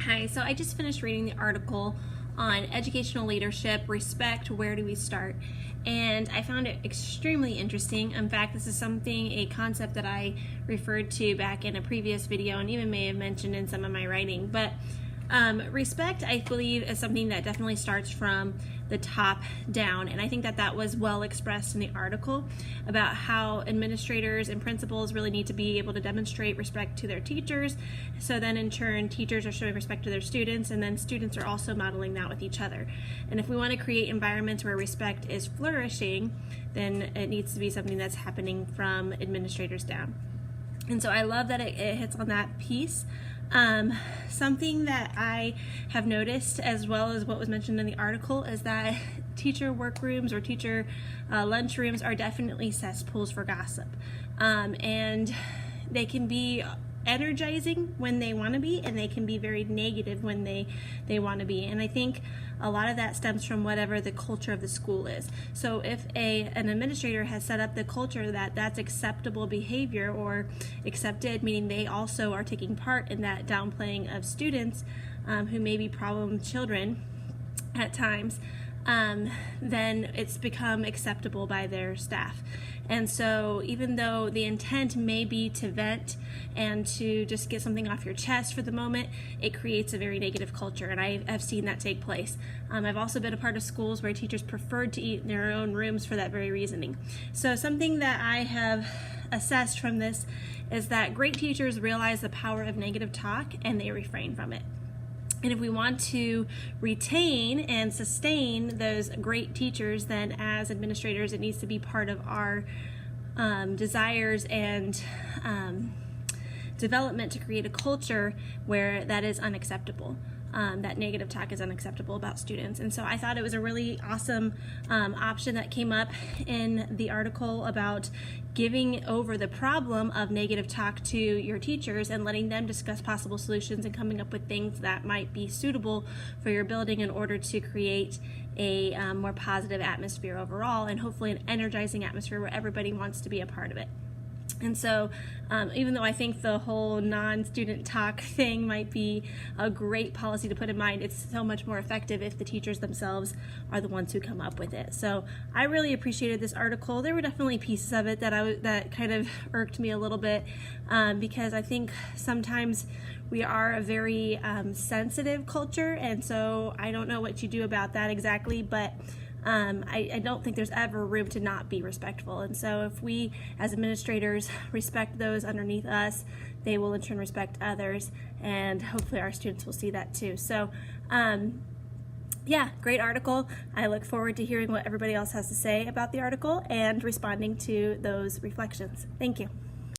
Hi, so I just finished reading the article on educational leadership, respect, where do we start? And I found it extremely interesting. In fact, this is a concept that I referred to back in a previous video and even may have mentioned in some of my writing. But respect, I believe, is something that definitely starts from the top down, and I think that was well expressed in the article about how administrators and principals really need to be able to demonstrate respect to their teachers, so then in turn teachers are showing respect to their students, and then students are also modeling that with each other. And if we want to create environments where respect is flourishing, then it needs to be something that's happening from administrators down. And so I love that it hits on that piece. Something that I have noticed, as well as what was mentioned in the article, is that teacher workrooms or teacher lunchrooms are definitely cesspools for gossip. And they can be energizing when they want to be, and they can be very negative when they want to be. And I think a lot of that stems from whatever the culture of the school is. So if an administrator has set up the culture that that's acceptable behavior or accepted, meaning they also are taking part in that downplaying of students who may be problem children at times, then it's become acceptable by their staff. And so even though the intent may be to vent and to just get something off your chest for the moment, it creates a very negative culture, and I've seen that take place. I've also been a part of schools where teachers preferred to eat in their own rooms for that very reasoning. So something that I have assessed from this is that great teachers realize the power of negative talk and they refrain from it. And if we want to retain and sustain those great teachers, then as administrators, it needs to be part of our desires and development to create a culture where that is unacceptable. That negative talk is unacceptable about students. And so I thought it was a really awesome option that came up in the article about giving over the problem of negative talk to your teachers and letting them discuss possible solutions and coming up with things that might be suitable for your building in order to create a more positive atmosphere overall, and hopefully an energizing atmosphere where everybody wants to be a part of it. And so even though I think the whole non-student talk thing might be a great policy to put in mind, it's so much more effective if the teachers themselves are the ones who come up with it. So I really appreciated this article. There were definitely pieces of it that kind of irked me a little bit because I think sometimes we are a very sensitive culture, and so I don't know what you do about that exactly, but I don't think there's ever room to not be respectful. And so if we as administrators respect those underneath us, they will in turn respect others, and hopefully our students will see that too. So yeah, great article. I look forward to hearing what everybody else has to say about the article and responding to those reflections. Thank you.